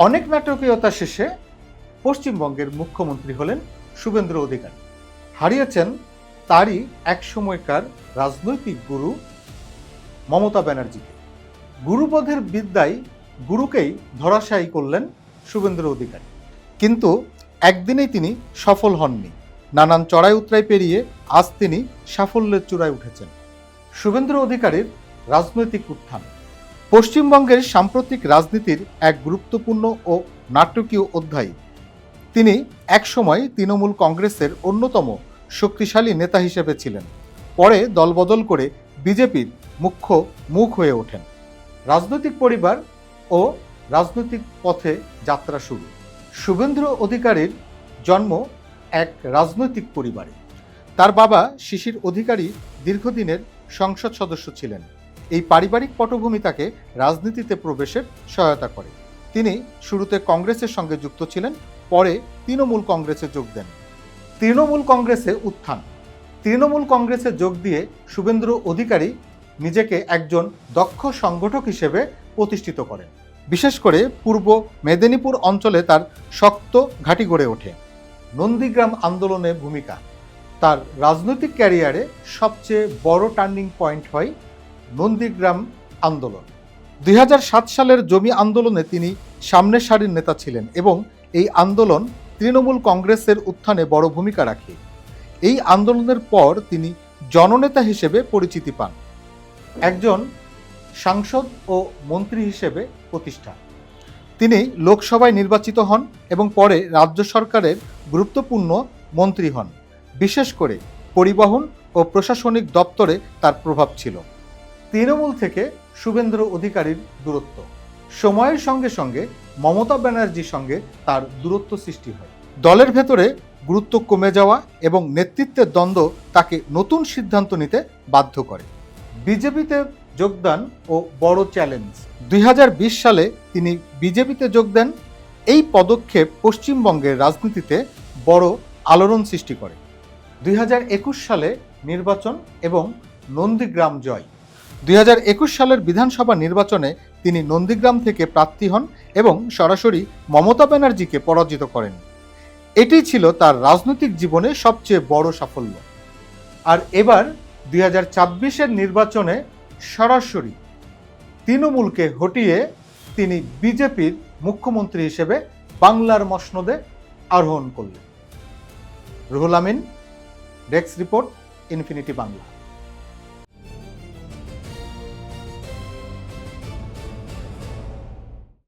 অনেক নাটকীয়তা শেষে পশ্চিমবঙ্গের মুখ্যমন্ত্রী হলেন শুভেন্দু অধিকারী। হারিয়েছেন তারই এক সময়কার রাজনৈতিক গুরু মমতা ব্যানার্জিকে। গুরুবোধের বিদ্যায় গুরুকেই ধরাশায়ী করলেন শুভেন্দু অধিকারী। কিন্তু একদিনেই তিনি সফল হননি। নানান চড়াই উতরাই পেরিয়ে আজ তিনি সাফল্যের চূড়ায় উঠেছেন। শুভেন্দু অধিকারীর রাজনৈতিক উত্থান পশ্চিমবঙ্গের সাম্প্রতিক রাজনীতির এক গুরুত্বপূর্ণ ও নাটকীয় অধ্যায়। তিনি একসময় তৃণমূল কংগ্রেসের অন্যতম শক্তিশালী নেতা হিসেবে ছিলেন। পরে দলবদল করে বিজেপির মুখ্য মুখ হয়ে ওঠেন। রাজনৈতিক পরিবার ও রাজনৈতিক পথে যাত্রা শুরু। শুভেন্দু অধিকারীর জন্ম এক রাজনৈতিক পরিবারে। তার বাবা শিশির অধিকারী দীর্ঘদিনের সংসদ সদস্য ছিলেন। এই পারিবারিক পটভূমি তাকে রাজনীতিতে প্রবেশের সহায়তা করে। তিনি শুরুতে কংগ্রেসের সঙ্গে যুক্ত ছিলেন, পরে তৃণমূল কংগ্রেসে যোগ দেন। তৃণমূল কংগ্রেসে উত্থান। তৃণমূল কংগ্রেসে যোগ দিয়ে শুভেন্দু অধিকারী নিজেকে একজন দক্ষ সংগঠক হিসেবে প্রতিষ্ঠিত করেন। বিশেষ করে পূর্ব মেদিনীপুর অঞ্চলে তার শক্ত ঘাঁটি গড়ে ওঠে। নন্দীগ্রাম আন্দোলনে ভূমিকা। তার রাজনৈতিক ক্যারিয়ারে সবচেয়ে বড় টার্নিং পয়েন্ট হয় নন্দীগ্রাম আন্দোলন। 2007 সালের জমি আন্দোলনে তিনি সামনের সারির নেতা ছিলেন এবং এই আন্দোলন তৃণমূল কংগ্রেসের উত্থানে বড় ভূমিকা রাখে। এই আন্দোলনের পর তিনি জননেতা হিসেবে পরিচিতি পান। একজন সাংসদ ও মন্ত্রী হিসেবে প্রতিষ্ঠা। তিনি লোকসভায় নির্বাচিত হন এবং পরে রাজ্য সরকারের গুরুত্বপূর্ণ মন্ত্রী হন। বিশেষ করে পরিবহন ও প্রশাসনিক দপ্তরে তার প্রভাব ছিল। তৃণমূল থেকে শুভেন্দু অধিকারীর দূরত্ব। সময়ের সঙ্গে সঙ্গে মমতা ব্যানার্জির সঙ্গে তার দূরত্ব সৃষ্টি হয়। দলের ভেতরে গুরুত্ব কমে যাওয়া এবং নেতৃত্বের দ্বন্দ্ব তাকে নতুন সিদ্ধান্ত নিতে বাধ্য করে। বিজেপিতে যোগদান ও বড় চ্যালেঞ্জ। 2020 সালে তিনি বিজেপিতে যোগ দেন। এই পদক্ষেপ পশ্চিমবঙ্গের রাজনীতিতে বড় আলোড়ন সৃষ্টি করে। 2021 সালে নির্বাচন এবং নন্দীগ্রাম জয়। 2021 সালের বিধানসভা নির্বাচনে তিনি নন্দীগ্রাম থেকে প্রার্থী হন এবং সরাসরি মমতা ব্যানার্জিকে পরাজিত করেন। এটি ছিল তার রাজনৈতিক জীবনে সবচেয়ে বড় সাফল্য। আর এবার 2024-এর নির্বাচনে সরাসরি তৃণমূলকে হটিয়ে তিনি বিজেপির মুখ্যমন্ত্রী হিসেবে বাংলার মসনদে আরোহণ করলেন। Ruhul Amin, desk report, infinity Bangla.